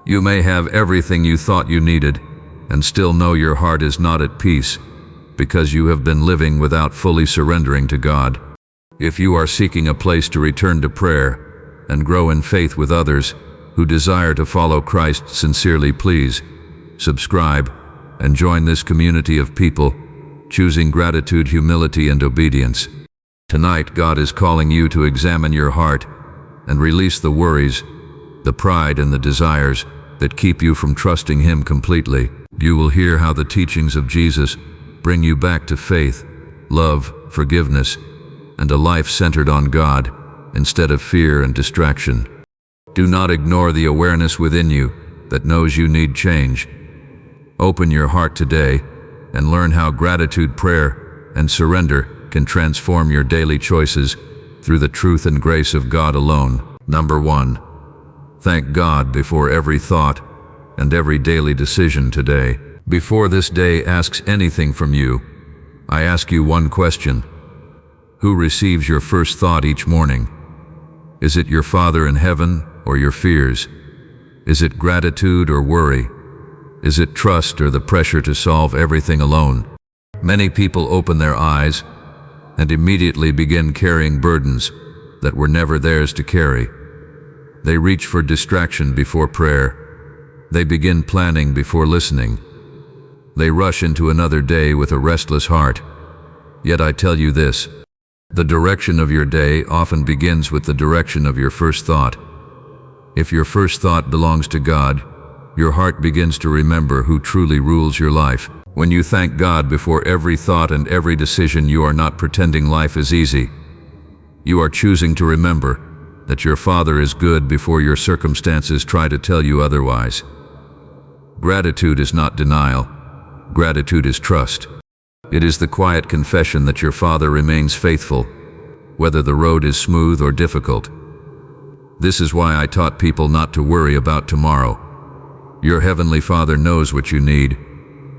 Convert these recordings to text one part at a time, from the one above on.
You may have everything you thought you needed, and still know your heart is not at peace, because you have been living without fully surrendering to God. If you are seeking a place to return to prayer and grow in faith with others who desire to follow Christ sincerely, please subscribe and join this community of people choosing gratitude, humility, and obedience. Tonight, God is calling you to examine your heart and release the worries, the pride, and the desires that keep you from trusting Him completely. You will hear how the teachings of Jesus bring you back to faith, love, forgiveness, and a life centered on God instead of fear and distraction. Do not ignore the awareness within you that knows you need change. Open your heart today and learn how gratitude, prayer, and surrender can transform your daily choices through the truth and grace of God alone. Number 1. Thank God before every thought and every daily decision today. Before this day asks anything from you, I ask you one question. Who receives your first thought each morning? Is it your Father in heaven or your fears? Is it gratitude or worry? Is it trust or the pressure to solve everything alone? Many people open their eyes and immediately begin carrying burdens that were never theirs to carry. They reach for distraction before prayer. They begin planning before listening. They rush into another day with a restless heart. Yet I tell you this, the direction of your day often begins with the direction of your first thought. If your first thought belongs to God, your heart begins to remember who truly rules your life. When you thank God before every thought and every decision, you are not pretending life is easy. You are choosing to remember that your Father is good before your circumstances try to tell you otherwise. Gratitude is not denial. Gratitude is trust. It is the quiet confession that your Father remains faithful, whether the road is smooth or difficult. This is why I taught people not to worry about tomorrow. Your Heavenly Father knows what you need.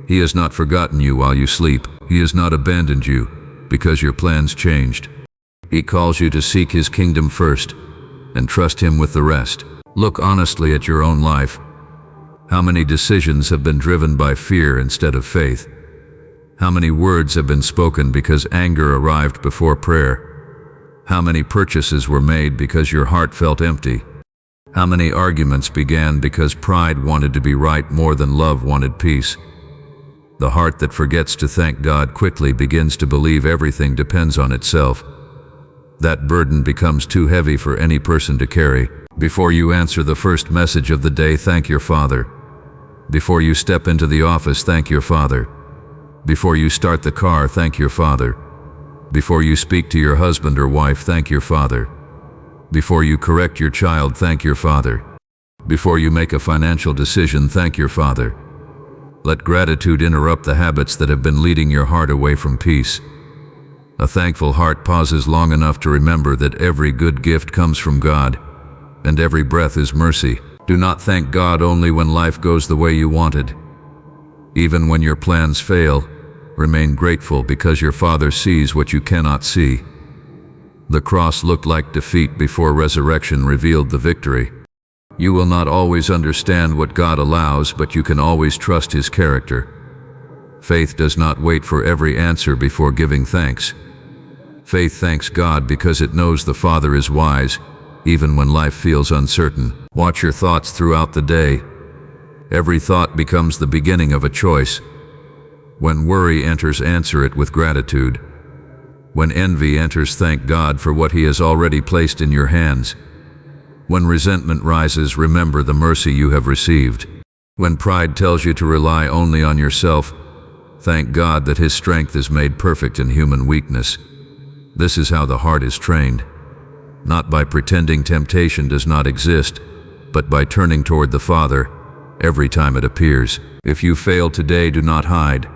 He has not forgotten you while you sleep. He has not abandoned you because your plans changed. He calls you to seek His kingdom first and trust Him with the rest. Look honestly at your own life. How many decisions have been driven by fear instead of faith? How many words have been spoken because anger arrived before prayer? How many purchases were made because your heart felt empty? How many arguments began because pride wanted to be right more than love wanted peace? The heart that forgets to thank God quickly begins to believe everything depends on itself. That burden becomes too heavy for any person to carry. Before you answer the first message of the day, thank your Father. Before you step into the office, thank your Father. Before you start the car, thank your Father. Before you speak to your husband or wife, thank your Father. Before you correct your child, thank your Father. Before you make a financial decision, thank your Father. Let gratitude interrupt the habits that have been leading your heart away from peace. A thankful heart pauses long enough to remember that every good gift comes from God, and every breath is mercy. Do not thank God only when life goes the way you wanted. Even when your plans fail, remain grateful because your Father sees what you cannot see. The cross looked like defeat before resurrection revealed the victory. You will not always understand what God allows, but you can always trust His character. Faith does not wait for every answer before giving thanks. Faith thanks God because it knows the Father is wise, even when life feels uncertain. Watch your thoughts throughout the day. Every thought becomes the beginning of a choice. When worry enters, answer it with gratitude. When envy enters, thank God for what He has already placed in your hands. When resentment rises, remember the mercy you have received. When pride tells you to rely only on yourself, thank God that His strength is made perfect in human weakness. This is how the heart is trained. Not by pretending temptation does not exist, but by turning toward the Father every time it appears. If you fail today, do not hide.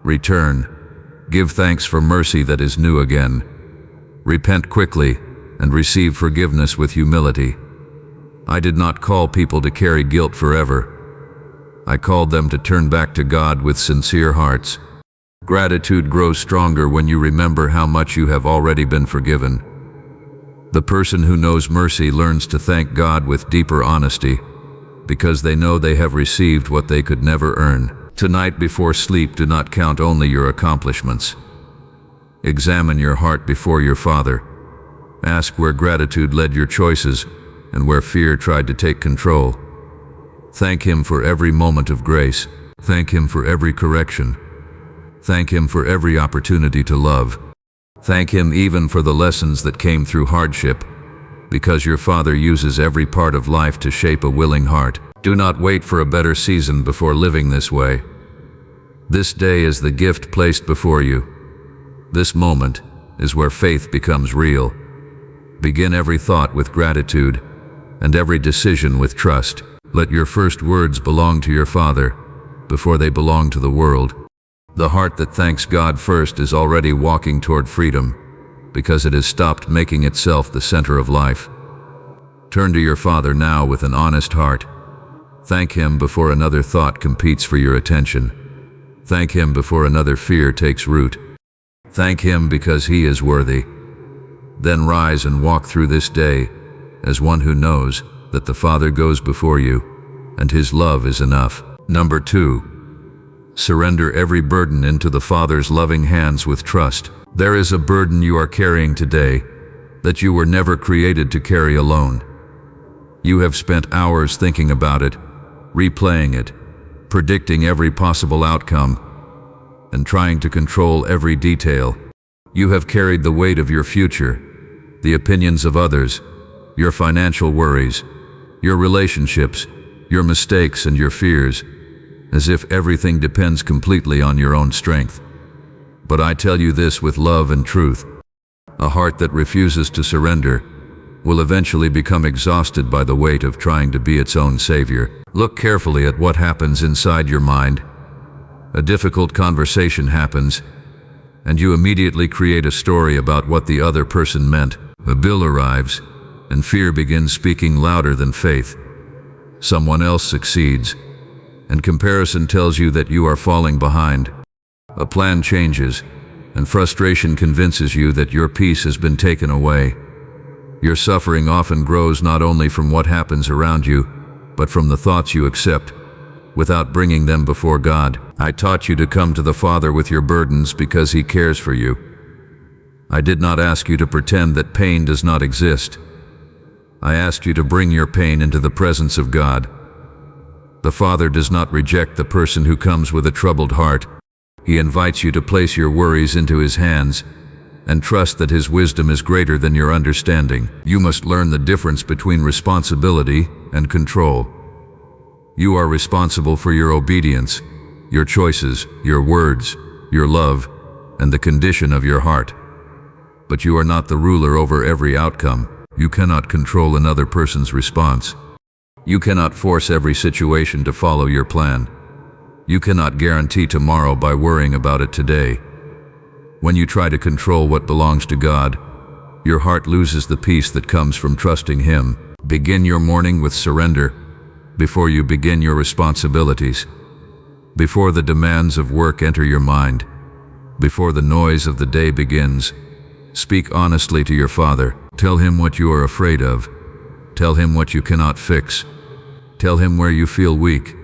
Return. Give thanks for mercy that is new again. Repent quickly and receive forgiveness with humility. I did not call people to carry guilt forever. I called them to turn back to God with sincere hearts. Gratitude grows stronger when you remember how much you have already been forgiven. The person who knows mercy learns to thank God with deeper honesty. because they know they have received what they could never earn. Tonight before sleep, do not count only your accomplishments. Examine your heart before your Father. Ask where gratitude led your choices and where fear tried to take control. Thank Him for every moment of grace. Thank Him for every correction. Thank Him for every opportunity to love. Thank Him even for the lessons that came through hardship, because your Father uses every part of life to shape a willing heart. Do not wait for a better season before living this way. This day is the gift placed before you. This moment is where faith becomes real. Begin every thought with gratitude and every decision with trust. Let your first words belong to your Father before they belong to the world. The heart that thanks God first is already walking toward freedom, because it has stopped making itself the center of life. Turn to your Father now with an honest heart. Thank Him before another thought competes for your attention. Thank Him before another fear takes root. Thank Him because He is worthy. Then rise and walk through this day as one who knows that the Father goes before you and His love is enough. Number 2. Surrender every burden into the Father's loving hands with trust. There is a burden you are carrying today that you were never created to carry alone. You have spent hours thinking about it, replaying it, predicting every possible outcome, and trying to control every detail. You have carried the weight of your future, the opinions of others, your financial worries, your relationships, your mistakes and your fears, as if everything depends completely on your own strength. But I tell you this with love and truth: a heart that refuses to surrender will eventually become exhausted by the weight of trying to be its own savior. Look carefully at what happens inside your mind. A difficult conversation happens, and you immediately create a story about what the other person meant. A bill arrives, and fear begins speaking louder than faith. Someone else succeeds, and comparison tells you that you are falling behind. A plan changes, and frustration convinces you that your peace has been taken away. Your suffering often grows not only from what happens around you, but from the thoughts you accept, without bringing them before God. I taught you to come to the Father with your burdens because He cares for you. I did not ask you to pretend that pain does not exist. I asked you to bring your pain into the presence of God. The Father does not reject the person who comes with a troubled heart. He invites you to place your worries into His hands and trust that His wisdom is greater than your understanding. You must learn the difference between responsibility and control. You are responsible for your obedience, your choices, your words, your love, and the condition of your heart. But you are not the ruler over every outcome. You cannot control another person's response. You cannot force every situation to follow your plan. You cannot guarantee tomorrow by worrying about it today. When you try to control what belongs to God, your heart loses the peace that comes from trusting Him. Begin your morning with surrender before you begin your responsibilities. Before the demands of work enter your mind, before the noise of the day begins, speak honestly to your Father. Tell Him what you are afraid of. Tell Him what you cannot fix. Tell Him where you feel weak.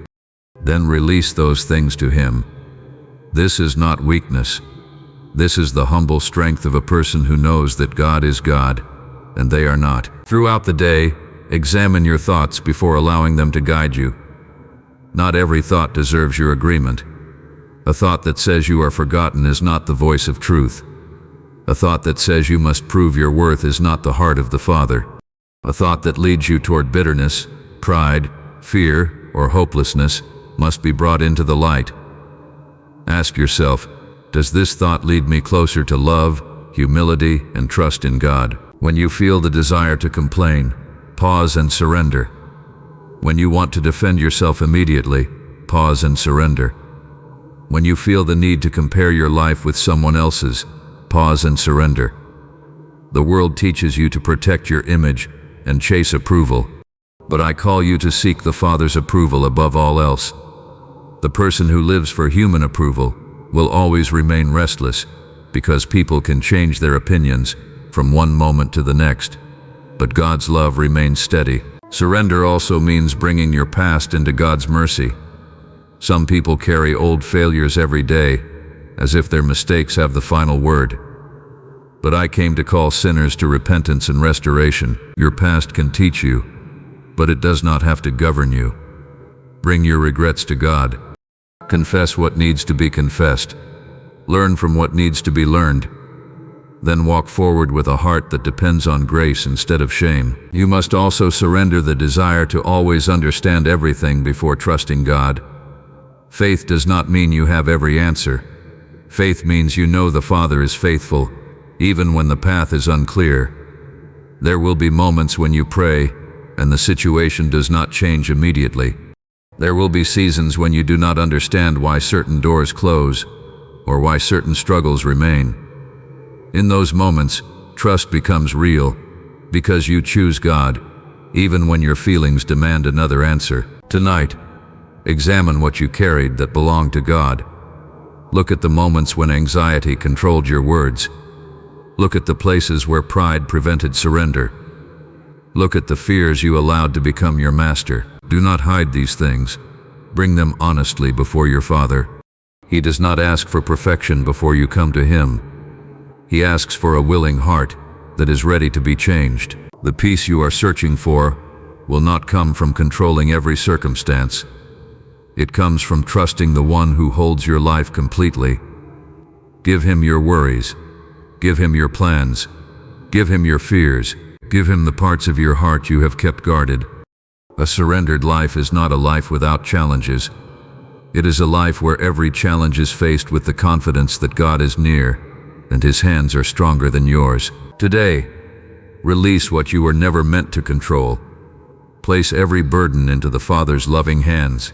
Then release those things to Him. This is not weakness. This is the humble strength of a person who knows that God is God, and they are not. Throughout the day, examine your thoughts before allowing them to guide you. Not every thought deserves your agreement. A thought that says you are forgotten is not the voice of truth. A thought that says you must prove your worth is not the heart of the Father. A thought that leads you toward bitterness, pride, fear, or hopelessness must be brought into the light. Ask yourself, does this thought lead me closer to love, humility, and trust in God? When you feel the desire to complain, pause and surrender. When you want to defend yourself immediately, pause and surrender. When you feel the need to compare your life with someone else's, pause and surrender. The world teaches you to protect your image and chase approval, but I call you to seek the Father's approval above all else. The person who lives for human approval will always remain restless, because people can change their opinions from one moment to the next, but God's love remains steady. Surrender also means bringing your past into God's mercy. Some people carry old failures every day, as if their mistakes have the final word. But I came to call sinners to repentance and restoration. Your past can teach you, but it does not have to govern you. Bring your regrets to God. Confess what needs to be confessed. Learn from what needs to be learned. Then walk forward with a heart that depends on grace instead of shame. You must also surrender the desire to always understand everything before trusting God. Faith does not mean you have every answer. Faith means you know the Father is faithful, even when the path is unclear. There will be moments when you pray, and the situation does not change immediately. There will be seasons when you do not understand why certain doors close, or why certain struggles remain. In those moments, trust becomes real, because you choose God, even when your feelings demand another answer. Tonight, examine what you carried that belonged to God. Look at the moments when anxiety controlled your words. Look at the places where pride prevented surrender. Look at the fears you allowed to become your master. Do not hide these things. Bring them honestly before your Father. He does not ask for perfection before you come to Him. He asks for a willing heart that is ready to be changed. The peace you are searching for will not come from controlling every circumstance. It comes from trusting the one who holds your life completely. Give Him your worries. Give Him your plans. Give Him your fears. Give Him the parts of your heart you have kept guarded. A surrendered life is not a life without challenges. It is a life where every challenge is faced with the confidence that God is near, and His hands are stronger than yours. Today, release what you were never meant to control. Place every burden into the Father's loving hands.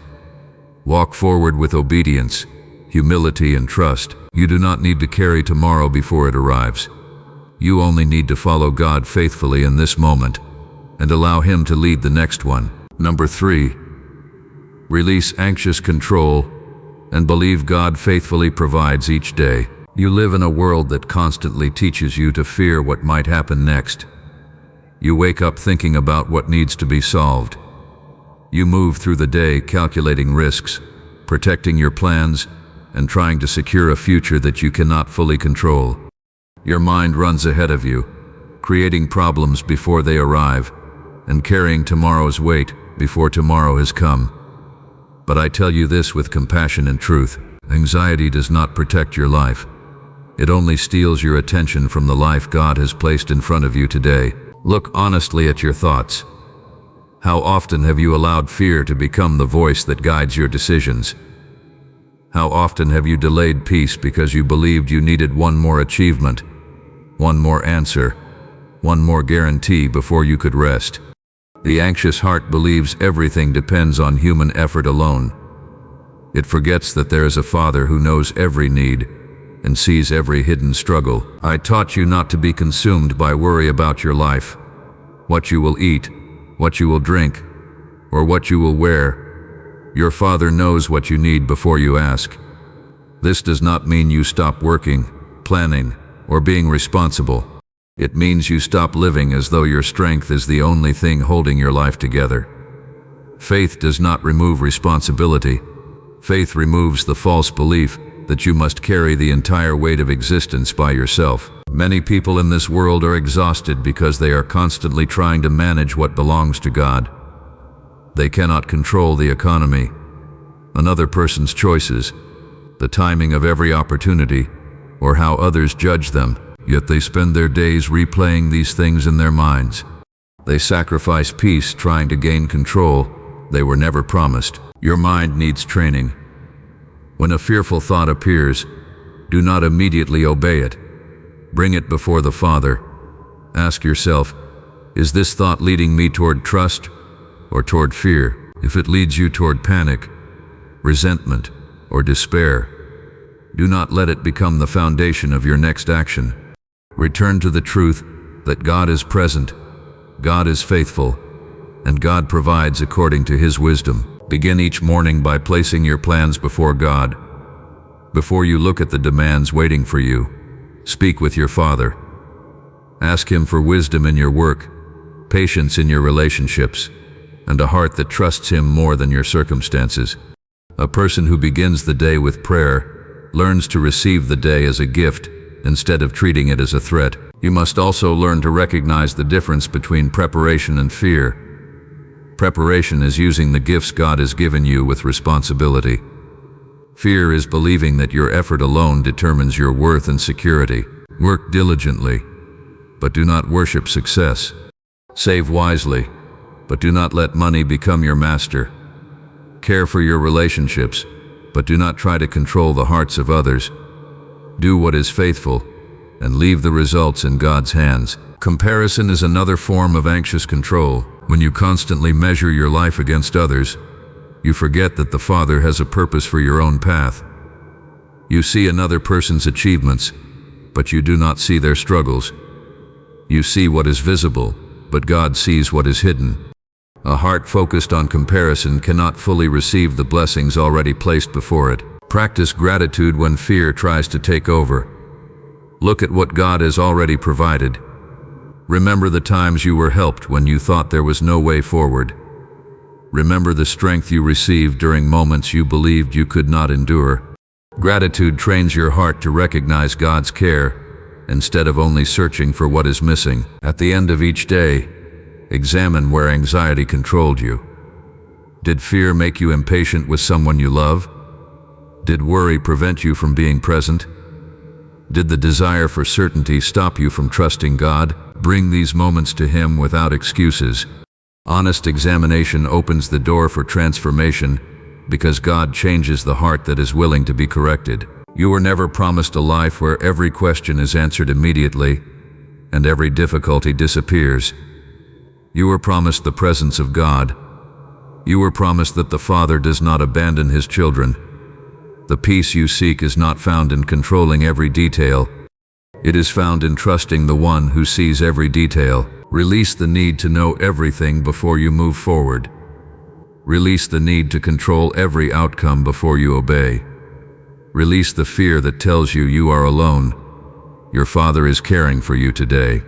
Walk forward with obedience, humility, and trust. You do not need to carry tomorrow before it arrives. You only need to follow God faithfully in this moment and allow Him to lead the next one. Number 3, release anxious control and believe God faithfully provides each day. You live in a world that constantly teaches you to fear what might happen next. You wake up thinking about what needs to be solved. You move through the day calculating risks, protecting your plans, and trying to secure a future that you cannot fully control. Your mind runs ahead of you, creating problems before they arrive, and carrying tomorrow's weight before tomorrow has come. But I tell you this with compassion and truth: anxiety does not protect your life. It only steals your attention from the life God has placed in front of you today. Look honestly at your thoughts. How often have you allowed fear to become the voice that guides your decisions? How often have you delayed peace because you believed you needed one more achievement, one more answer, one more guarantee before you could rest? The anxious heart believes everything depends on human effort alone. It forgets that there is a Father who knows every need and sees every hidden struggle. I taught you not to be consumed by worry about your life, what you will eat, what you will drink, or what you will wear. Your Father knows what you need before you ask. This does not mean you stop working, planning, or being responsible. It means you stop living as though your strength is the only thing holding your life together. Faith does not remove responsibility. Faith removes the false belief that you must carry the entire weight of existence by yourself. Many people in this world are exhausted because they are constantly trying to manage what belongs to God. They cannot control the economy, another person's choices, the timing of every opportunity, or how others judge them, yet they spend their days replaying these things in their minds. They sacrifice peace trying to gain control they were never promised. Your mind needs training. When a fearful thought appears, do not immediately obey it. Bring it before the Father. Ask yourself, is this thought leading me toward trust or toward fear? If it leads you toward panic, resentment, or despair, do not let it become the foundation of your next action. Return to the truth that God is present, God is faithful, and God provides according to His wisdom. Begin each morning by placing your plans before God. Before you look at the demands waiting for you, speak with your Father. Ask Him for wisdom in your work, patience in your relationships, and a heart that trusts Him more than your circumstances. A person who begins the day with prayer learns to receive the day as a gift instead of treating it as a threat. You must also learn to recognize the difference between preparation and fear. Preparation is using the gifts God has given you with responsibility. Fear is believing that your effort alone determines your worth and security. Work diligently, but do not worship success. Save wisely, but do not let money become your master. Care for your relationships, but do not try to control the hearts of others. Do what is faithful, and leave the results in God's hands. Comparison is another form of anxious control. When you constantly measure your life against others, you forget that the Father has a purpose for your own path. You see another person's achievements, but you do not see their struggles. You see what is visible, but God sees what is hidden. A heart focused on comparison cannot fully receive the blessings already placed before it. Practice gratitude when fear tries to take over. Look at what God has already provided. Remember the times you were helped when you thought there was no way forward. Remember the strength you received during moments you believed you could not endure. Gratitude trains your heart to recognize God's care instead of only searching for what is missing. At the end of each day, examine where anxiety controlled you. Did fear make you impatient with someone you love? Did worry prevent you from being present? Did the desire for certainty stop you from trusting God? Bring these moments to Him without excuses. Honest examination opens the door for transformation because God changes the heart that is willing to be corrected. You were never promised a life where every question is answered immediately and every difficulty disappears. You were promised the presence of God. You were promised that the Father does not abandon His children. The peace you seek is not found in controlling every detail. It is found in trusting the One who sees every detail. Release the need to know everything before you move forward. Release the need to control every outcome before you obey. Release the fear that tells you you are alone. Your Father is caring for you today.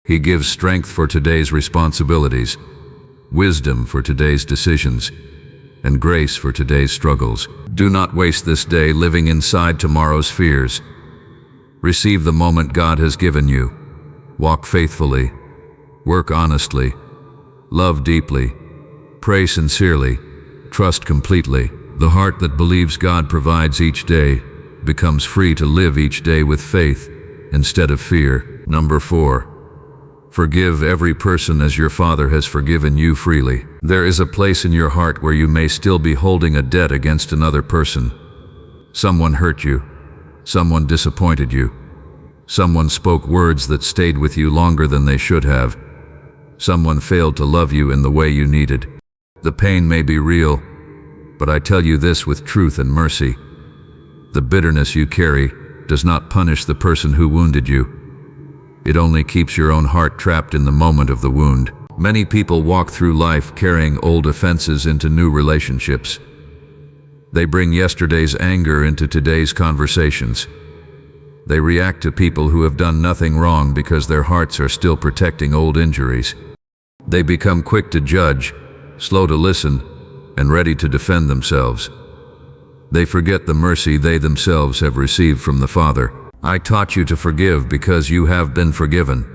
He gives strength for today's responsibilities, wisdom for today's decisions, and grace for today's struggles. Do not waste this day living inside tomorrow's fears. Receive the moment God has given you. Walk faithfully. Work honestly. Love deeply. Pray sincerely. Trust completely. The heart that believes God provides each day becomes free to live each day with faith instead of fear. Number 4. Forgive every person as your Father has forgiven you freely. There is a place in your heart where you may still be holding a debt against another person. Someone hurt you. Someone disappointed you. Someone spoke words that stayed with you longer than they should have. Someone failed to love you in the way you needed. The pain may be real, but I tell you this with truth and mercy. The bitterness you carry does not punish the person who wounded you. It only keeps your own heart trapped in the moment of the wound. Many people walk through life carrying old offenses into new relationships. They bring yesterday's anger into today's conversations. They react to people who have done nothing wrong because their hearts are still protecting old injuries. They become quick to judge, slow to listen, and ready to defend themselves. They forget the mercy they themselves have received from the Father. I taught you to forgive because you have been forgiven.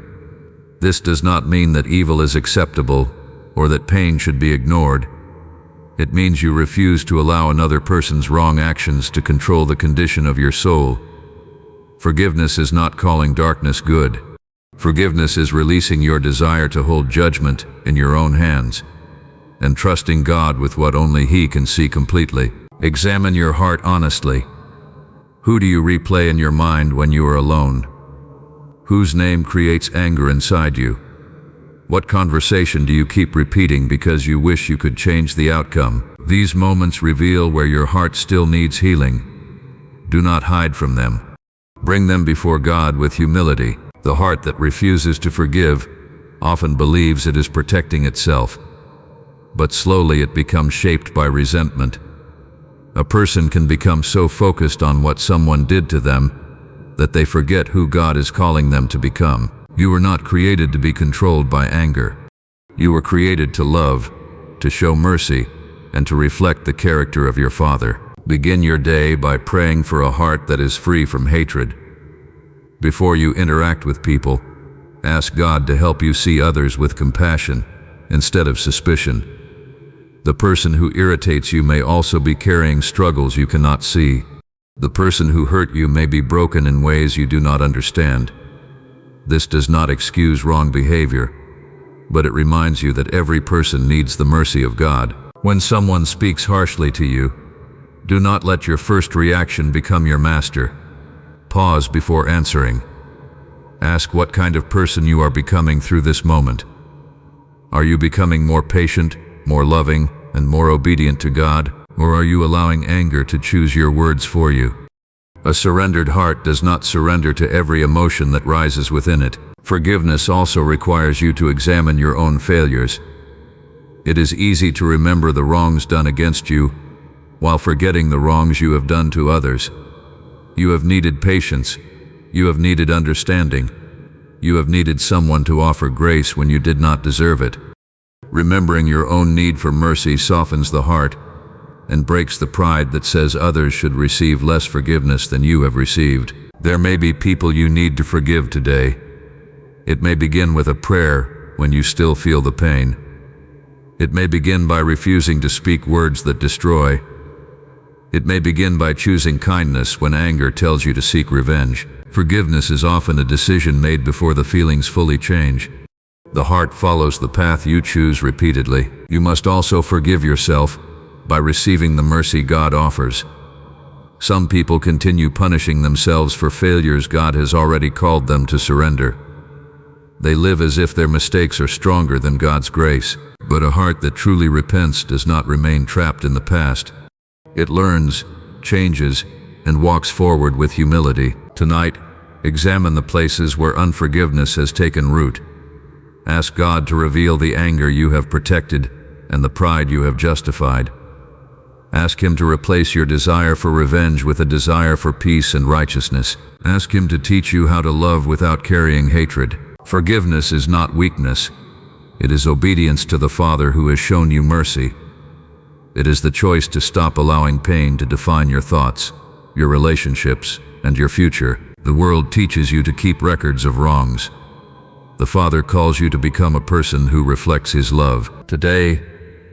This does not mean that evil is acceptable or that pain should be ignored. It means you refuse to allow another person's wrong actions to control the condition of your soul. Forgiveness is not calling darkness good. Forgiveness is releasing your desire to hold judgment in your own hands and trusting God with what only He can see completely. Examine your heart honestly. Who do you replay in your mind when you are alone? Whose name creates anger inside you? What conversation do you keep repeating because you wish you could change the outcome? These moments reveal where your heart still needs healing. Do not hide from them. Bring them before God with humility. The heart that refuses to forgive often believes it is protecting itself, but slowly it becomes shaped by resentment. A person can become so focused on what someone did to them that they forget who God is calling them to become. You were not created to be controlled by anger. You were created to love, to show mercy, and to reflect the character of your Father. Begin your day by praying for a heart that is free from hatred. Before you interact with people, ask God to help you see others with compassion instead of suspicion. The person who irritates you may also be carrying struggles you cannot see. The person who hurt you may be broken in ways you do not understand. This does not excuse wrong behavior, but it reminds you that every person needs the mercy of God. When someone speaks harshly to you, do not let your first reaction become your master. Pause before answering. Ask what kind of person you are becoming through this moment. Are you becoming more patient, more loving, and more obedient to God, or are you allowing anger to choose your words for you? A surrendered heart does not surrender to every emotion that rises within it. Forgiveness also requires you to examine your own failures. It is easy to remember the wrongs done against you, while forgetting the wrongs you have done to others. You have needed patience. You have needed understanding. You have needed someone to offer grace when you did not deserve it. Remembering your own need for mercy softens the heart and breaks the pride that says others should receive less forgiveness than you have received. There may be people you need to forgive today. It may begin with a prayer when you still feel the pain. It may begin by refusing to speak words that destroy. It may begin by choosing kindness when anger tells you to seek revenge. Forgiveness is often a decision made before the feelings fully change. The heart follows the path you choose repeatedly. You must also forgive yourself by receiving the mercy God offers. Some people continue punishing themselves for failures God has already called them to surrender. They live as if their mistakes are stronger than God's grace. But a heart that truly repents does not remain trapped in the past. It learns, changes, and walks forward with humility. Tonight, examine the places where unforgiveness has taken root. Ask God to reveal the anger you have protected and the pride you have justified. Ask Him to replace your desire for revenge with a desire for peace and righteousness. Ask Him to teach you how to love without carrying hatred. Forgiveness is not weakness. It is obedience to the Father who has shown you mercy. It is the choice to stop allowing pain to define your thoughts, your relationships, and your future. The world teaches you to keep records of wrongs. The Father calls you to become a person who reflects His love. Today,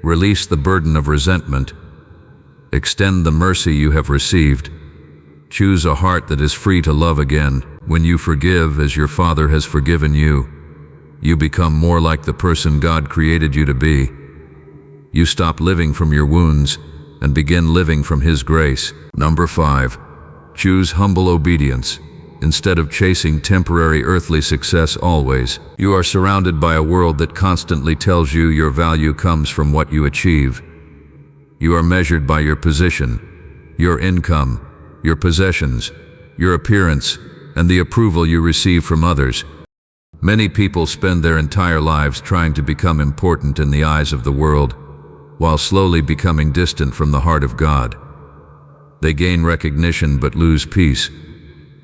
release the burden of resentment. Extend the mercy you have received. Choose a heart that is free to love again. When you forgive as your Father has forgiven you, you become more like the person God created you to be. You stop living from your wounds and begin living from His grace. Number 5. Choose humble obedience. Instead of chasing temporary earthly success always, you are surrounded by a world that constantly tells you your value comes from what you achieve. You are measured by your position, your income, your possessions, your appearance, and the approval you receive from others. Many people spend their entire lives trying to become important in the eyes of the world, while slowly becoming distant from the heart of God. They gain recognition but lose peace.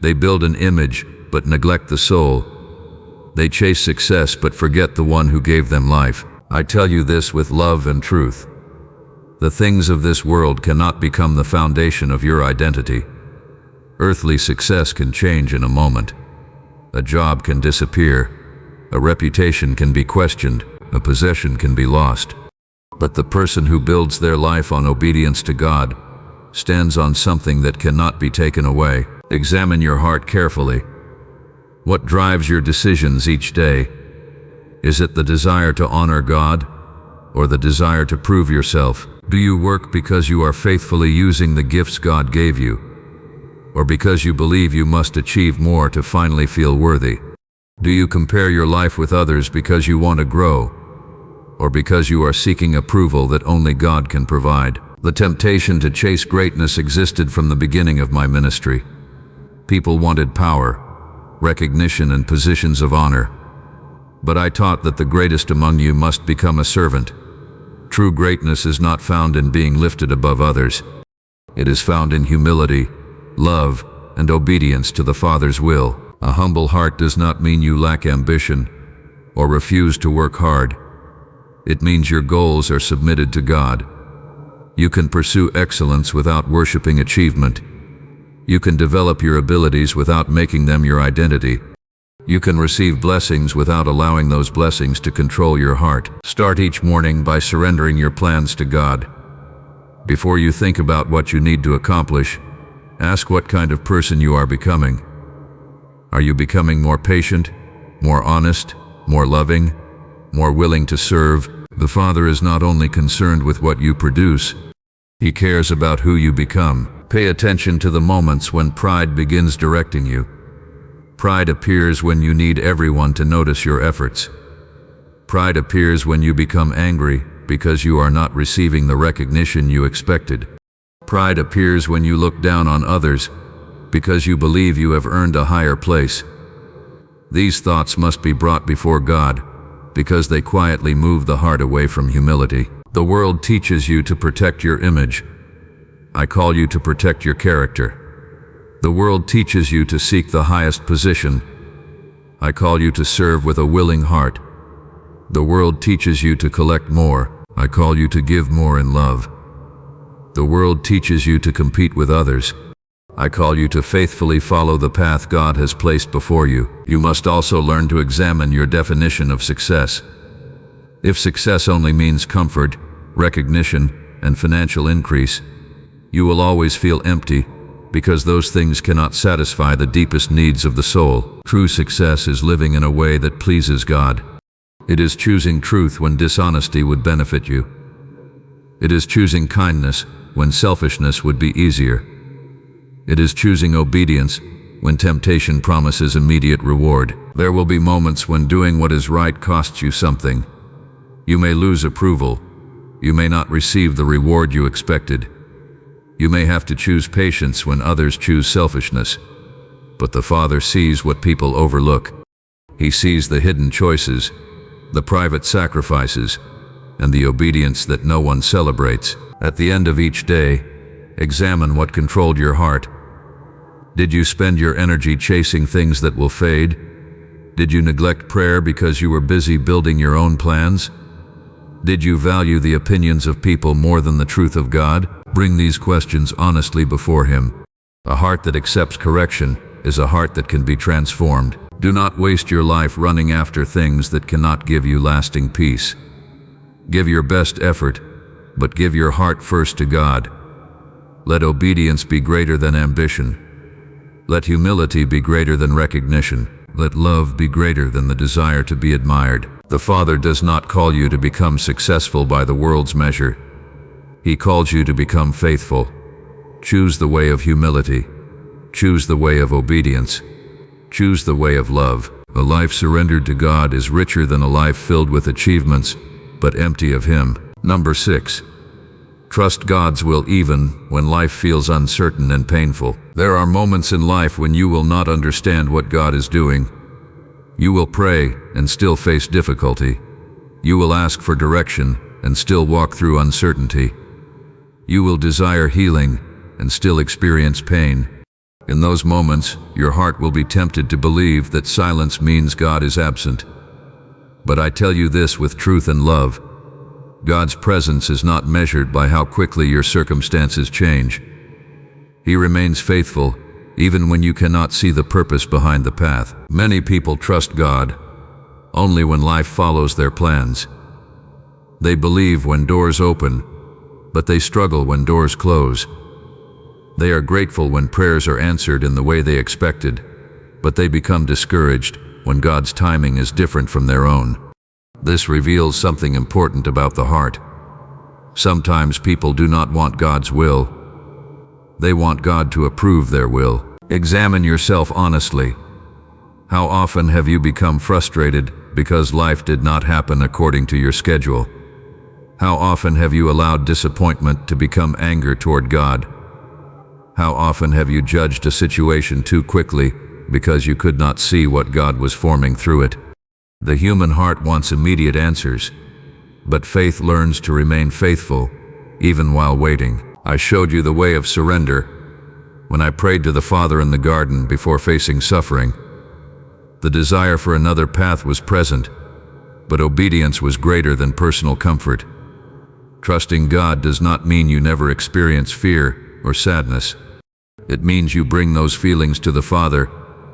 They build an image but neglect the soul. They chase success but forget the one who gave them life. I tell you this with love and truth. The things of this world cannot become the foundation of your identity. Earthly success can change in a moment. A job can disappear. A reputation can be questioned. A possession can be lost. But the person who builds their life on obedience to God stands on something that cannot be taken away. Examine your heart carefully. What drives your decisions each day? Is it the desire to honor God, or the desire to prove yourself? Do you work because you are faithfully using the gifts God gave you, or because you believe you must achieve more to finally feel worthy? Do you compare your life with others because you want to grow, or because you are seeking approval that only God can provide? The temptation to chase greatness existed from the beginning of my ministry. People wanted power, recognition, and positions of honor. But I taught that the greatest among you must become a servant. True greatness is not found in being lifted above others. It is found in humility, love, and obedience to the Father's will. A humble heart does not mean you lack ambition or refuse to work hard. It means your goals are submitted to God. You can pursue excellence without worshiping achievement. You can develop your abilities without making them your identity. You can receive blessings without allowing those blessings to control your heart. Start each morning by surrendering your plans to God. Before you think about what you need to accomplish, ask what kind of person you are becoming. Are you becoming more patient, more honest, more loving, more willing to serve? The Father is not only concerned with what you produce, He cares about who you become. Pay attention to the moments when pride begins directing you. Pride appears when you need everyone to notice your efforts. Pride appears when you become angry because you are not receiving the recognition you expected. Pride appears when you look down on others because you believe you have earned a higher place. These thoughts must be brought before God because they quietly move the heart away from humility. The world teaches you to protect your image. I call you to protect your character. The world teaches you to seek the highest position. I call you to serve with a willing heart. The world teaches you to collect more. I call you to give more in love. The world teaches you to compete with others. I call you to faithfully follow the path God has placed before you. You must also learn to examine your definition of success. If success only means comfort, recognition, and financial increase, you will always feel empty because those things cannot satisfy the deepest needs of the soul. True success is living in a way that pleases God. It is choosing truth when dishonesty would benefit you. It is choosing kindness when selfishness would be easier. It is choosing obedience when temptation promises immediate reward. There will be moments when doing what is right costs you something. You may lose approval. You may not receive the reward you expected. You may have to choose patience when others choose selfishness. But the Father sees what people overlook. He sees the hidden choices, the private sacrifices, and the obedience that no one celebrates. At the end of each day, examine what controlled your heart. Did you spend your energy chasing things that will fade? Did you neglect prayer because you were busy building your own plans? Did you value the opinions of people more than the truth of God? Bring these questions honestly before Him. A heart that accepts correction is a heart that can be transformed. Do not waste your life running after things that cannot give you lasting peace. Give your best effort, but give your heart first to God. Let obedience be greater than ambition. Let humility be greater than recognition. Let love be greater than the desire to be admired. The Father does not call you to become successful by the world's measure. He calls you to become faithful. Choose the way of humility. Choose the way of obedience. Choose the way of love. A life surrendered to God is richer than a life filled with achievements, but empty of Him. Number 6. Trust God's will even when life feels uncertain and painful. There are moments in life when you will not understand what God is doing. You will pray and still face difficulty. You will ask for direction and still walk through uncertainty. You will desire healing and still experience pain. In those moments, your heart will be tempted to believe that silence means God is absent. But I tell you this with truth and love. God's presence is not measured by how quickly your circumstances change. He remains faithful, even when you cannot see the purpose behind the path. Many people trust God only when life follows their plans. They believe when doors open, but they struggle when doors close. They are grateful when prayers are answered in the way they expected, but they become discouraged when God's timing is different from their own. This reveals something important about the heart. Sometimes people do not want God's will. They want God to approve their will. Examine yourself honestly. How often have you become frustrated because life did not happen according to your schedule? How often have you allowed disappointment to become anger toward God? How often have you judged a situation too quickly because you could not see what God was forming through it? The human heart wants immediate answers, but faith learns to remain faithful even while waiting. I showed you the way of surrender when I prayed to the Father in the garden before facing suffering. The desire for another path was present, but obedience was greater than personal comfort. Trusting God does not mean you never experience fear or sadness. It means you bring those feelings to the Father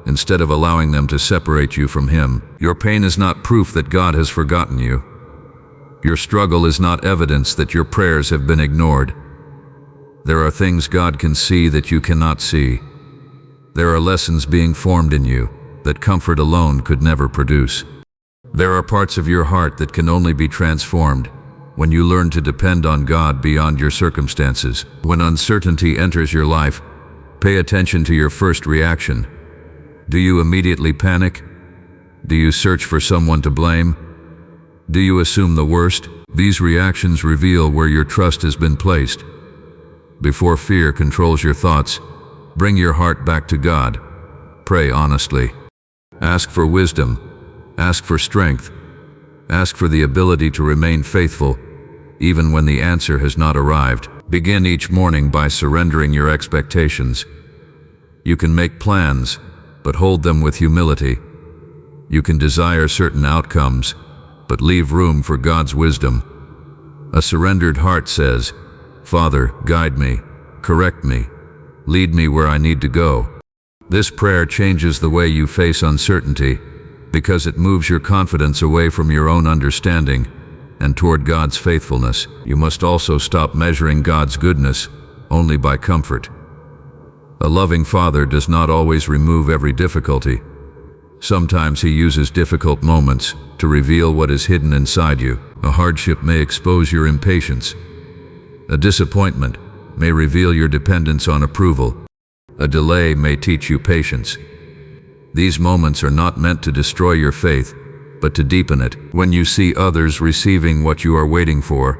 instead of allowing them to separate you from Him. Your pain is not proof that God has forgotten you. Your struggle is not evidence that your prayers have been ignored. There are things God can see that you cannot see. There are lessons being formed in you that comfort alone could never produce. There are parts of your heart that can only be transformed when you learn to depend on God beyond your circumstances. When uncertainty enters your life, pay attention to your first reaction. Do you immediately panic? Do you search for someone to blame? Do you assume the worst? These reactions reveal where your trust has been placed. Before fear controls your thoughts, bring your heart back to God. Pray honestly. Ask for wisdom. Ask for strength. Ask for the ability to remain faithful, even when the answer has not arrived. Begin each morning by surrendering your expectations. You can make plans, but hold them with humility. You can desire certain outcomes, but leave room for God's wisdom. A surrendered heart says, "Father, guide me, correct me, lead me where I need to go." This prayer changes the way you face uncertainty because it moves your confidence away from your own understanding and toward God's faithfulness. You must also stop measuring God's goodness only by comfort. A loving Father does not always remove every difficulty. Sometimes He uses difficult moments to reveal what is hidden inside you. A hardship may expose your impatience. A disappointment may reveal your dependence on approval. A delay may teach you patience. These moments are not meant to destroy your faith, but to deepen it. When you see others receiving what you are waiting for,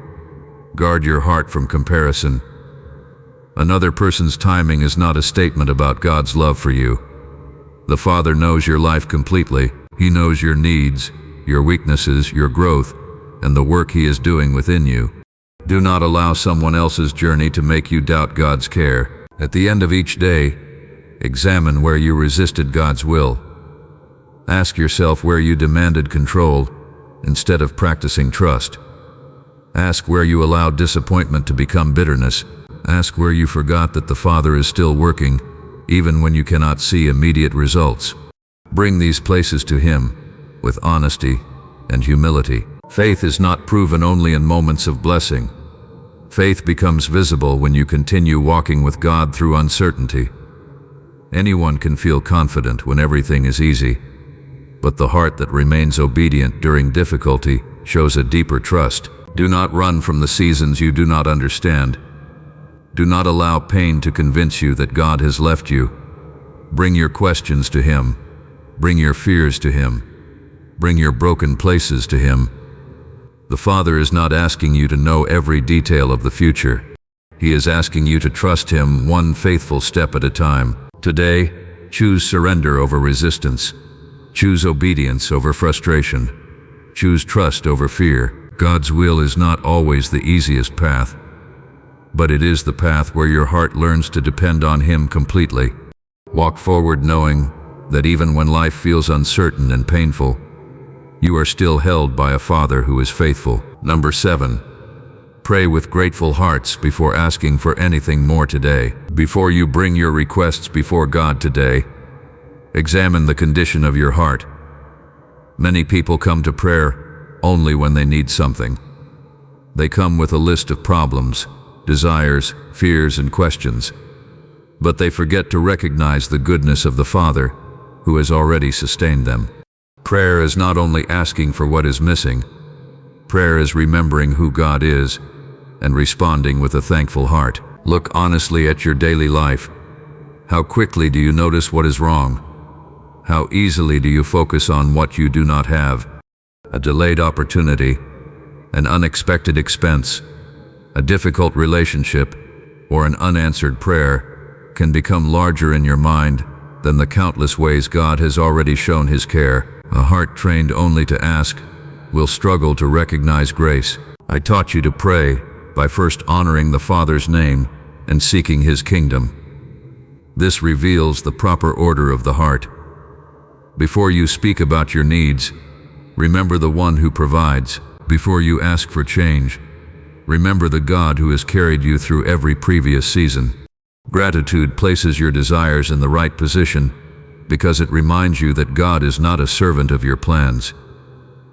guard your heart from comparison. Another person's timing is not a statement about God's love for you. The Father knows your life completely. He knows your needs, your weaknesses, your growth, and the work He is doing within you. Do not allow someone else's journey to make you doubt God's care. At the end of each day, examine where you resisted God's will. Ask yourself where you demanded control instead of practicing trust. Ask where you allowed disappointment to become bitterness. Ask where you forgot that the Father is still working, even when you cannot see immediate results. Bring these places to Him with honesty and humility. Faith is not proven only in moments of blessing. Faith becomes visible when you continue walking with God through uncertainty. Anyone can feel confident when everything is easy, but the heart that remains obedient during difficulty shows a deeper trust. Do not run from the seasons you do not understand. Do not allow pain to convince you that God has left you. Bring your questions to Him. Bring your fears to Him. Bring your broken places to Him. The Father is not asking you to know every detail of the future. He is asking you to trust Him one faithful step at a time. Today, choose surrender over resistance. Choose obedience over frustration. Choose trust over fear. God's will is not always the easiest path, but it is the path where your heart learns to depend on Him completely. Walk forward knowing that even when life feels uncertain and painful, you are still held by a Father who is faithful. Number 7. Pray with grateful hearts before asking for anything more today. Before you bring your requests before God today, examine the condition of your heart. Many people come to prayer only when they need something. They come with a list of problems, desires, fears, and questions, but they forget to recognize the goodness of the Father who has already sustained them. Prayer is not only asking for what is missing. Prayer is remembering who God is and responding with a thankful heart. Look honestly at your daily life. How quickly do you notice what is wrong? How easily do you focus on what you do not have? A delayed opportunity, an unexpected expense, a difficult relationship, or an unanswered prayer can become larger in your mind than the countless ways God has already shown His care. A heart trained only to ask will struggle to recognize grace. I taught you to pray by first honoring the Father's name and seeking His kingdom. This reveals the proper order of the heart. Before you speak about your needs, Remember the one who provides. Before you ask for change, remember the God who has carried you through every previous season. Gratitude places your desires in the right position because it reminds you that God is not a servant of your plans.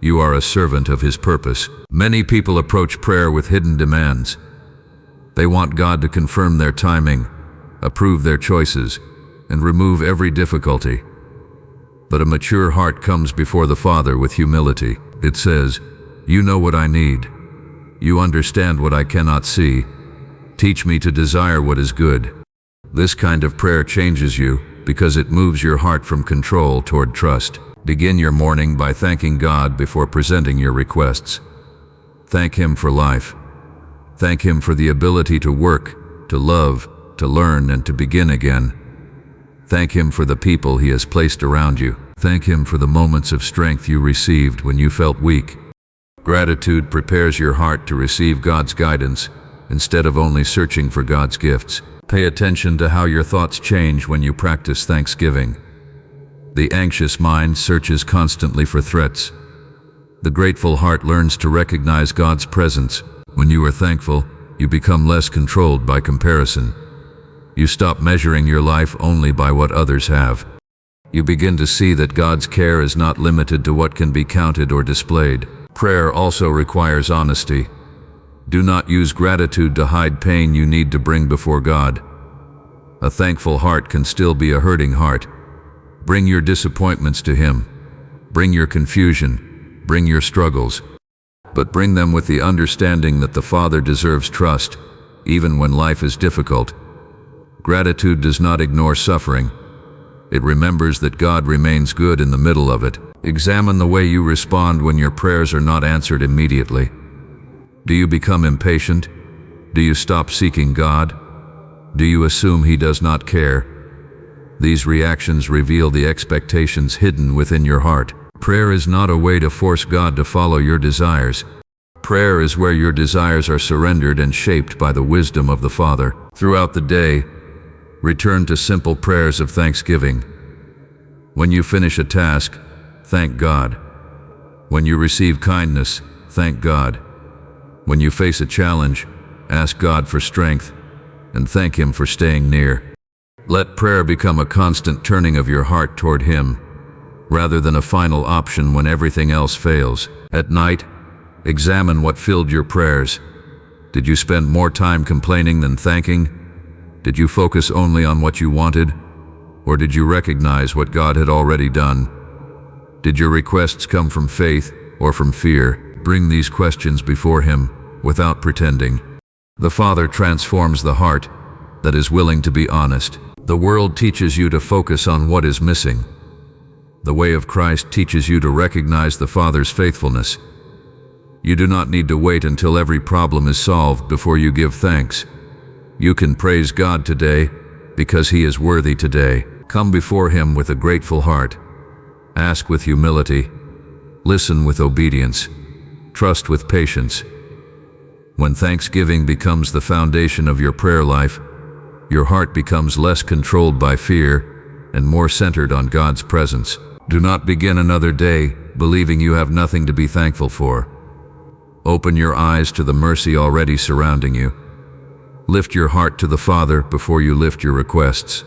You are a servant of His purpose. Many people approach prayer with hidden demands. They want God to confirm their timing, approve their choices, and remove every difficulty. But a mature heart comes before the Father with humility. It says, "You know what I need. You understand what I cannot see. Teach me to desire what is good." This kind of prayer changes you because it moves your heart from control toward trust. Begin your morning by thanking God before presenting your requests. Thank Him for life. Thank Him for the ability to work, to love, to learn, and to begin again. Thank Him for the people He has placed around you. Thank Him for the moments of strength you received when you felt weak. Gratitude prepares your heart to receive God's guidance instead of only searching for God's gifts. Pay attention to how your thoughts change when you practice thanksgiving. The anxious mind searches constantly for threats. The grateful heart learns to recognize God's presence. When you are thankful, you become less controlled by comparison. You stop measuring your life only by what others have. You begin to see that God's care is not limited to what can be counted or displayed. Prayer also requires honesty. Do not use gratitude to hide pain you need to bring before God. A thankful heart can still be a hurting heart. Bring your disappointments to Him. Bring your confusion. Bring your struggles. But bring them with the understanding that the Father deserves trust, even when life is difficult. Gratitude does not ignore suffering. It remembers that God remains good in the middle of it. Examine the way you respond when your prayers are not answered immediately. Do you become impatient? Do you stop seeking God? Do you assume He does not care? These reactions reveal the expectations hidden within your heart. Prayer is not a way to force God to follow your desires. Prayer is where your desires are surrendered and shaped by the wisdom of the Father. Throughout the day, return to simple prayers of thanksgiving. When you finish a task, thank God. When you receive kindness, thank God. When you face a challenge, ask God for strength and thank Him for staying near. Let prayer become a constant turning of your heart toward Him, rather than a final option when everything else fails. At night, examine what filled your prayers. Did you spend more time complaining than thanking? Did you focus only on what you wanted? Or did you recognize what God had already done? Did your requests come from faith or from fear? Bring these questions before Him without pretending. The Father transforms the heart that is willing to be honest. The world teaches you to focus on what is missing. The way of Christ teaches you to recognize the Father's faithfulness. You do not need to wait until every problem is solved before you give thanks. You can praise God today because He is worthy today. Come before Him with a grateful heart. Ask with humility. Listen with obedience. Trust with patience. When thanksgiving becomes the foundation of your prayer life, your heart becomes less controlled by fear and more centered on God's presence. Do not begin another day believing you have nothing to be thankful for. Open your eyes to the mercy already surrounding you. Lift your heart to the Father before you lift your requests.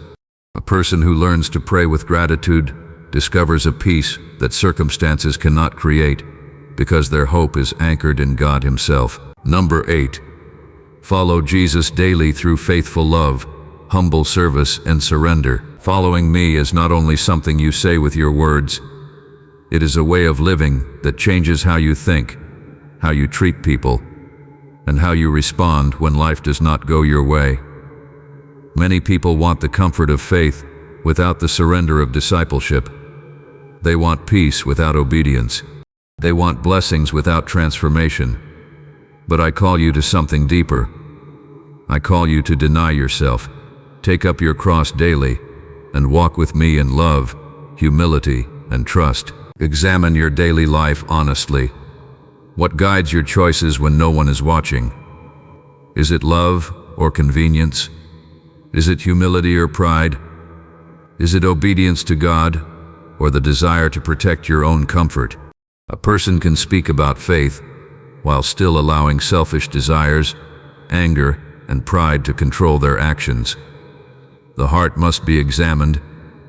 A person who learns to pray with gratitude discovers a peace that circumstances cannot create because their hope is anchored in God Himself. Number 8. Follow Jesus daily through faithful love, humble service, and surrender. Following me is not only something you say with your words, it is a way of living that changes how you think, how you treat people, and how you respond when life does not go your way. Many people want the comfort of faith without the surrender of discipleship. They want peace without obedience. They want blessings without transformation. But I call you to something deeper. I call you to deny yourself, take up your cross daily, and walk with me in love, humility, and trust. Examine your daily life honestly. What guides your choices when no one is watching? Is it love or convenience? Is it humility or pride? Is it obedience to God or the desire to protect your own comfort? A person can speak about faith while still allowing selfish desires, anger, and pride to control their actions. The heart must be examined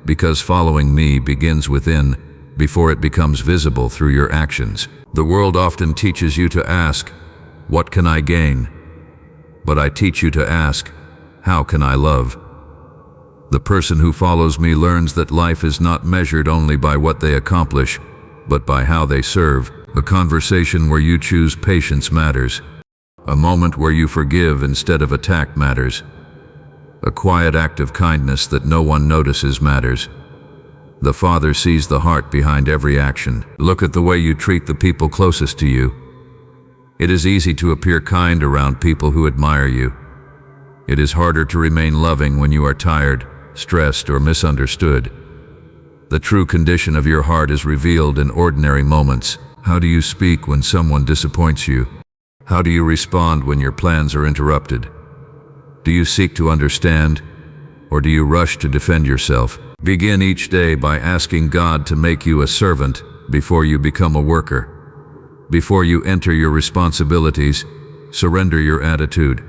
because following me begins within before it becomes visible through your actions. The world often teaches you to ask, "What can I gain?" But I teach you to ask, "How can I love?" The person who follows me learns that life is not measured only by what they accomplish, but by how they serve. A conversation where you choose patience matters. A moment where you forgive instead of attack matters. A quiet act of kindness that no one notices matters. The Father sees the heart behind every action. Look at the way you treat the people closest to you. It is easy to appear kind around people who admire you. It is harder to remain loving when you are tired, stressed, or misunderstood. The true condition of your heart is revealed in ordinary moments. How do you speak when someone disappoints you? How do you respond when your plans are interrupted? Do you seek to understand, or do you rush to defend yourself? Begin each day by asking God to make you a servant before you become a worker. Before you enter your responsibilities, surrender your attitude.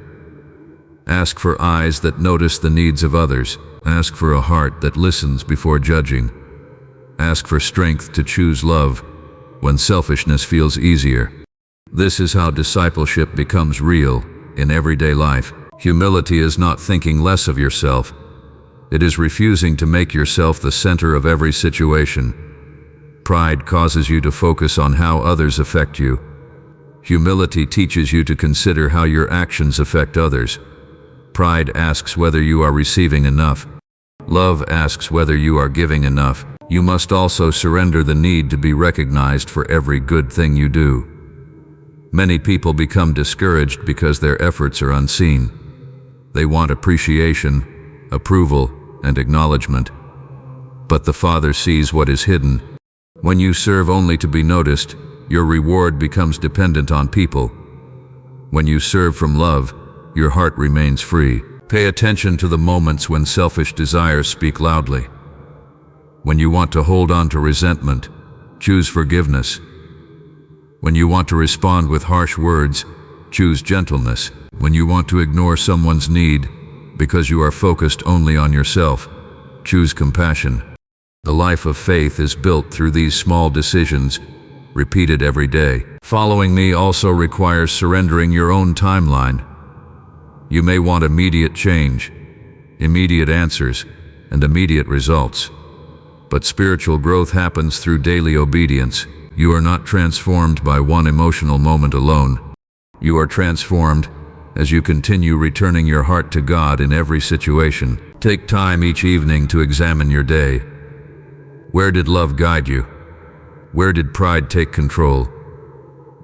Ask for eyes that notice the needs of others. Ask for a heart that listens before judging. Ask for strength to choose love when selfishness feels easier. This is how discipleship becomes real in everyday life. Humility is not thinking less of yourself. It is refusing to make yourself the center of every situation. Pride causes you to focus on how others affect you. Humility teaches you to consider how your actions affect others. Pride asks whether you are receiving enough. Love asks whether you are giving enough. You must also surrender the need to be recognized for every good thing you do. Many people become discouraged because their efforts are unseen. They want appreciation, approval, and acknowledgement. But the Father sees what is hidden. When you serve only to be noticed, your reward becomes dependent on people. When you serve from love, your heart remains free. Pay attention to the moments when selfish desires speak loudly. When you want to hold on to resentment, choose forgiveness. When you want to respond with harsh words, choose gentleness. When you want to ignore someone's need because you are focused only on yourself, choose compassion. The life of faith is built through these small decisions, repeated every day. Following me also requires surrendering your own timeline. You may want immediate change, immediate answers, and immediate results. But spiritual growth happens through daily obedience. You are not transformed by one emotional moment alone. You are transformed as you continue returning your heart to God in every situation. Take time each evening to examine your day. Where did love guide you? Where did pride take control?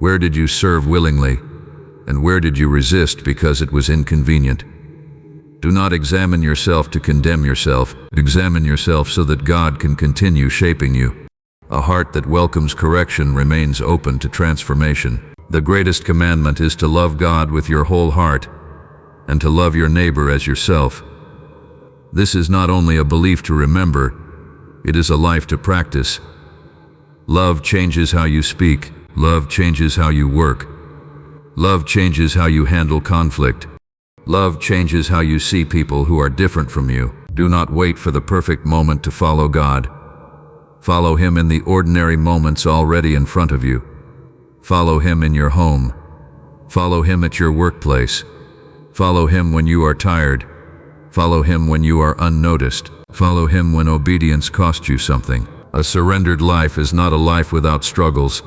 Where did you serve willingly? And where did you resist because it was inconvenient? Do not examine yourself to condemn yourself. Examine yourself so that God can continue shaping you. A heart that welcomes correction remains open to transformation. The greatest commandment is to love God with your whole heart and to love your neighbor as yourself. This is not only a belief to remember, it is a life to practice. Love changes how you speak. Love changes how you work. Love changes how you handle conflict. Love changes how you see people who are different from you. Do not wait for the perfect moment to follow God. Follow Him in the ordinary moments already in front of you. Follow Him in your home. Follow Him at your workplace. Follow Him when you are tired. Follow Him when you are unnoticed. Follow Him when obedience costs you something. A surrendered life is not a life without struggles.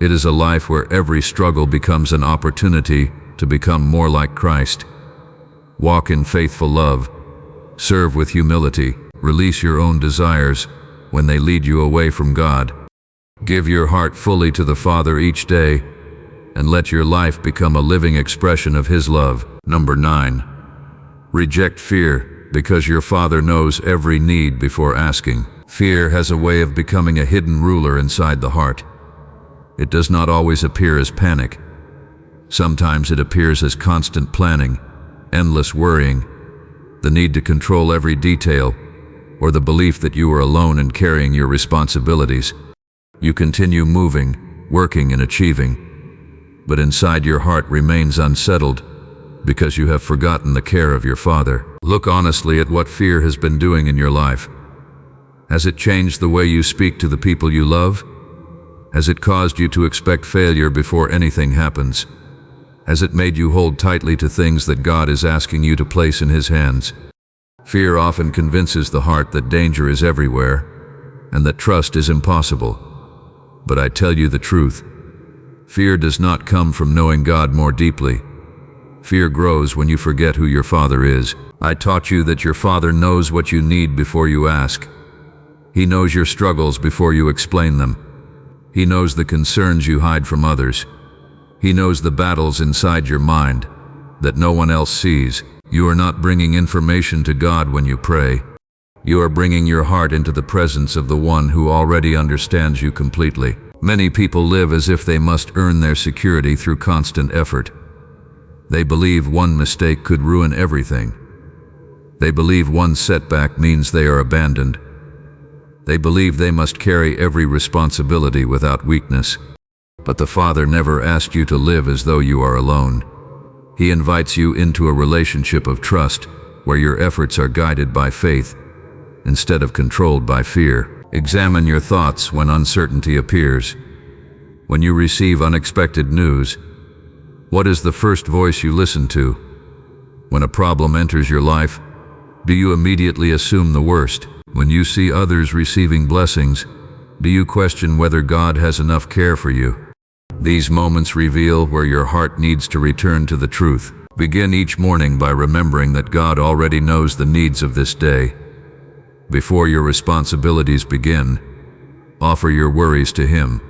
It is a life where every struggle becomes an opportunity to become more like Christ. Walk in faithful love. Serve with humility. Release your own desires when they lead you away from God. Give your heart fully to the Father each day, and let your life become a living expression of His love. Number 9. Reject fear, because your Father knows every need before asking. Fear has a way of becoming a hidden ruler inside the heart. It does not always appear as panic. Sometimes it appears as constant planning, endless worrying, the need to control every detail, or the belief that you are alone in carrying your responsibilities. You continue moving, working and achieving, but inside your heart remains unsettled because you have forgotten the care of your Father. Look honestly at what fear has been doing in your life. Has it changed the way you speak to the people you love? Has it caused you to expect failure before anything happens? Has it made you hold tightly to things that God is asking you to place in His hands? Fear often convinces the heart that danger is everywhere and that trust is impossible. But I tell you the truth, fear does not come from knowing God more deeply. Fear grows when you forget who your Father is. I taught you that your Father knows what you need before you ask. He knows your struggles before you explain them. He knows the concerns you hide from others. He knows the battles inside your mind that no one else sees. You are not bringing information to God when you pray. You are bringing your heart into the presence of the one who already understands you completely. Many people live as if they must earn their security through constant effort. They believe one mistake could ruin everything. They believe one setback means they are abandoned. They believe they must carry every responsibility without weakness. But the Father never asked you to live as though you are alone. He invites you into a relationship of trust where your efforts are guided by faith instead of controlled by fear. Examine your thoughts when uncertainty appears. When you receive unexpected news, what is the first voice you listen to? When a problem enters your life, do you immediately assume the worst? When you see others receiving blessings, do you question whether God has enough care for you? These moments reveal where your heart needs to return to the truth. Begin each morning by remembering that God already knows the needs of this day. Before your responsibilities begin, offer your worries to Him.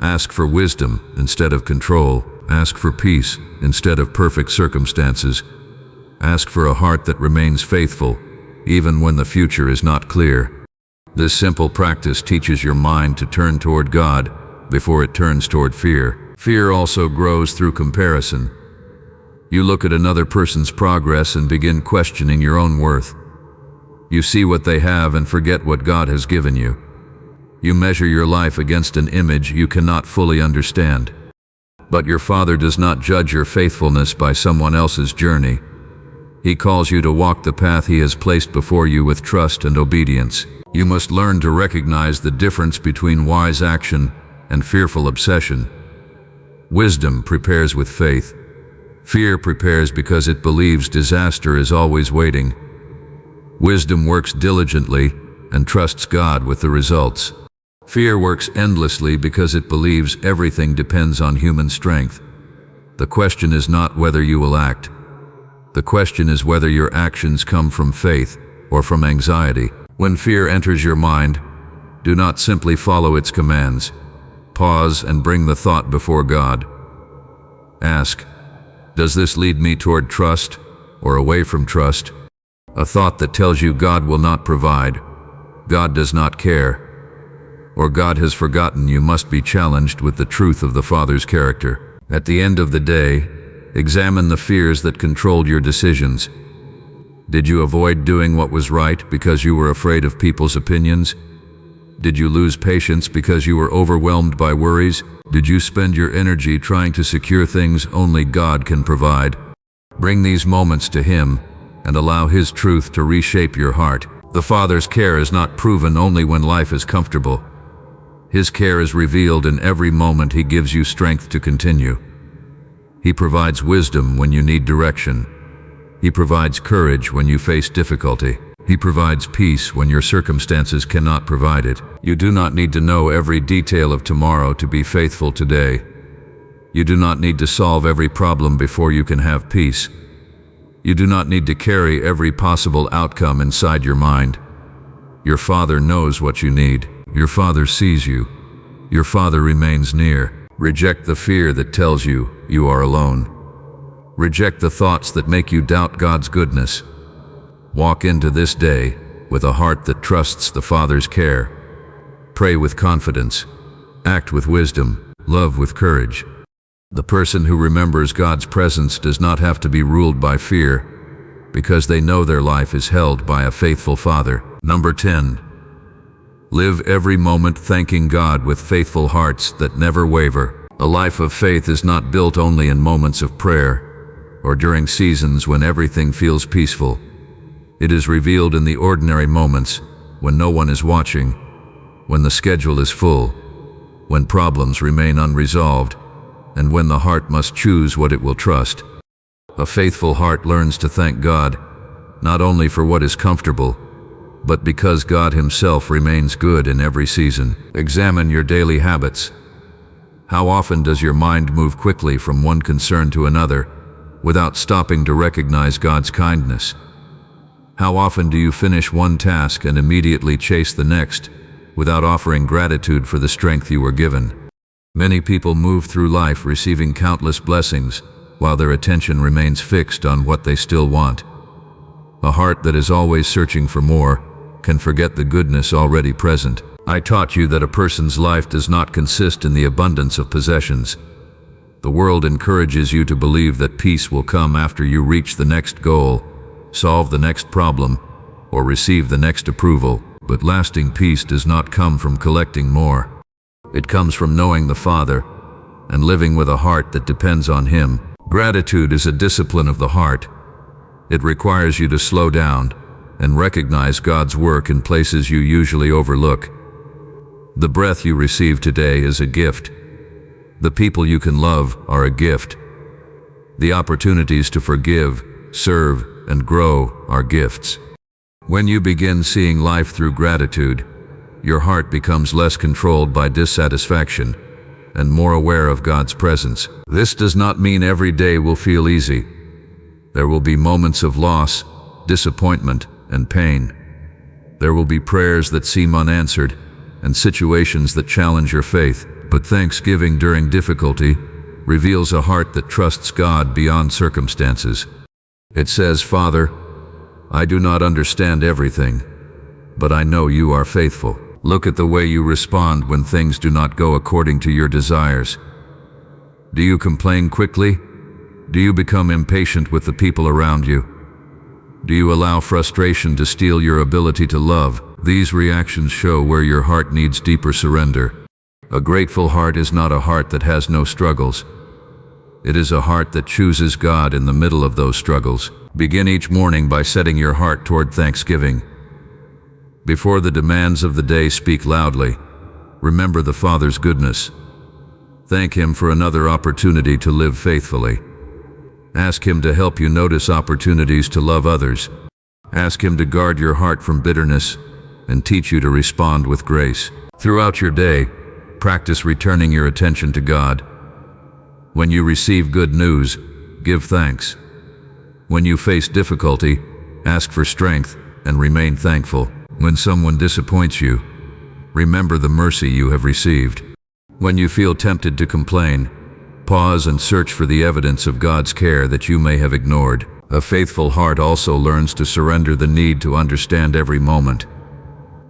Ask for wisdom instead of control. Ask for peace instead of perfect circumstances. Ask for a heart that remains faithful, even when the future is not clear. This simple practice teaches your mind to turn toward God before it turns toward fear. Fear also grows through comparison. You look at another person's progress and begin questioning your own worth. You see what they have and forget what God has given you. You measure your life against an image you cannot fully understand. But your Father does not judge your faithfulness by someone else's journey. He calls you to walk the path He has placed before you with trust and obedience. You must learn to recognize the difference between wise action and fearful obsession. Wisdom prepares with faith. Fear prepares because it believes disaster is always waiting. Wisdom works diligently and trusts God with the results. Fear works endlessly because it believes everything depends on human strength. The question is not whether you will act. The question is whether your actions come from faith or from anxiety. When fear enters your mind, do not simply follow its commands. Pause and bring the thought before God. Ask, does this lead me toward trust or away from trust? A thought that tells you God will not provide, God does not care, or God has forgotten you must be challenged with the truth of the Father's character. At the end of the day, examine the fears that controlled your decisions. Did you avoid doing what was right because you were afraid of people's opinions? Did you lose patience because you were overwhelmed by worries? Did you spend your energy trying to secure things only God can provide? Bring these moments to Him and allow His truth to reshape your heart. The Father's care is not proven only when life is comfortable. His care is revealed in every moment He gives you strength to continue. He provides wisdom when you need direction. He provides courage when you face difficulty. He provides peace when your circumstances cannot provide it. You do not need to know every detail of tomorrow to be faithful today. You do not need to solve every problem before you can have peace. You do not need to carry every possible outcome inside your mind. Your Father knows what you need. Your Father sees you. Your Father remains near. Reject the fear that tells you you are alone. Reject the thoughts that make you doubt God's goodness. Walk into this day with a heart that trusts the Father's care. Pray with confidence. Act with wisdom. Love with courage. The person who remembers God's presence does not have to be ruled by fear because they know their life is held by a faithful Father. Number 10. Live every moment thanking God with faithful hearts that never waver. A life of faith is not built only in moments of prayer or during seasons when everything feels peaceful. It is revealed in the ordinary moments when no one is watching, when the schedule is full, when problems remain unresolved, and when the heart must choose what it will trust. A faithful heart learns to thank God, not only for what is comfortable, but because God Himself remains good in every season. Examine your daily habits. How often does your mind move quickly from one concern to another, without stopping to recognize God's kindness? How often do you finish one task and immediately chase the next, without offering gratitude for the strength you were given? Many people move through life receiving countless blessings, while their attention remains fixed on what they still want. A heart that is always searching for more can forget the goodness already present. I taught you that a person's life does not consist in the abundance of possessions. The world encourages you to believe that peace will come after you reach the next goal, solve the next problem, or receive the next approval. But lasting peace does not come from collecting more. It comes from knowing the Father and living with a heart that depends on Him. Gratitude is a discipline of the heart. It requires you to slow down and recognize God's work in places you usually overlook. The breath you receive today is a gift. The people you can love are a gift. The opportunities to forgive, serve, and grow are gifts. When you begin seeing life through gratitude, your heart becomes less controlled by dissatisfaction and more aware of God's presence. This does not mean every day will feel easy. There will be moments of loss, disappointment, and pain. There will be prayers that seem unanswered and situations that challenge your faith. But thanksgiving during difficulty reveals a heart that trusts God beyond circumstances. It says, "Father, I do not understand everything, but I know you are faithful." Look at the way you respond when things do not go according to your desires. Do you complain quickly? Do you become impatient with the people around you? Do you allow frustration to steal your ability to love? These reactions show where your heart needs deeper surrender. A grateful heart is not a heart that has no struggles. It is a heart that chooses God in the middle of those struggles. Begin each morning by setting your heart toward thanksgiving. Before the demands of the day speak loudly, remember the Father's goodness. Thank Him for another opportunity to live faithfully. Ask Him to help you notice opportunities to love others. Ask Him to guard your heart from bitterness and teach you to respond with grace. Throughout your day, practice returning your attention to God. When you receive good news, give thanks. When you face difficulty, ask for strength and remain thankful. When someone disappoints you, remember the mercy you have received. When you feel tempted to complain, pause and search for the evidence of God's care that you may have ignored. A faithful heart also learns to surrender the need to understand every moment.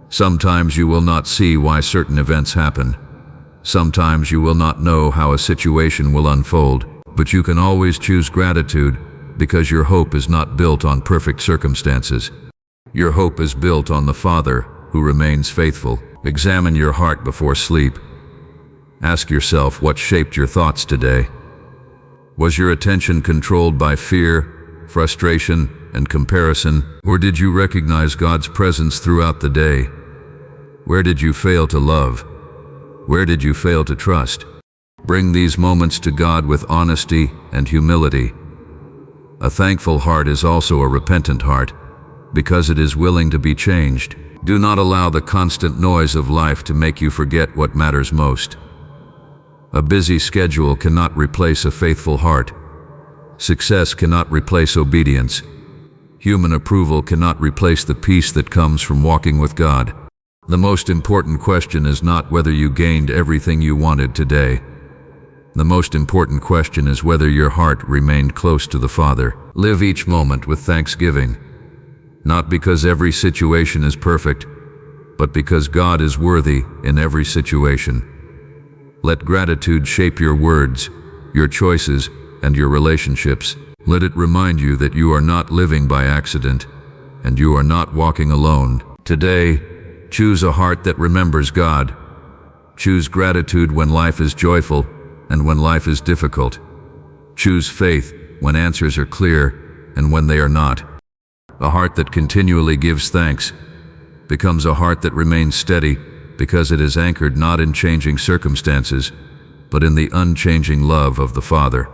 Sometimes you will not see why certain events happen. Sometimes you will not know how a situation will unfold, but you can always choose gratitude because your hope is not built on perfect circumstances. Your hope is built on the Father who remains faithful. Examine your heart before sleep. Ask yourself what shaped your thoughts today. Was your attention controlled by fear, frustration, and comparison, or did you recognize God's presence throughout the day? Where did you fail to love? Where did you fail to trust? Bring these moments to God with honesty and humility. A thankful heart is also a repentant heart, because it is willing to be changed. Do not allow the constant noise of life to make you forget what matters most. A busy schedule cannot replace a faithful heart. Success cannot replace obedience. Human approval cannot replace the peace that comes from walking with God. The most important question is not whether you gained everything you wanted today. The most important question is whether your heart remained close to the Father. Live each moment with thanksgiving, not because every situation is perfect, but because God is worthy in every situation. Let gratitude shape your words, your choices, and your relationships. Let it remind you that you are not living by accident, and you are not walking alone. Today, choose a heart that remembers God. Choose gratitude when life is joyful and when life is difficult. Choose faith when answers are clear and when they are not. A heart that continually gives thanks becomes a heart that remains steady because it is anchored not in changing circumstances, but in the unchanging love of the Father.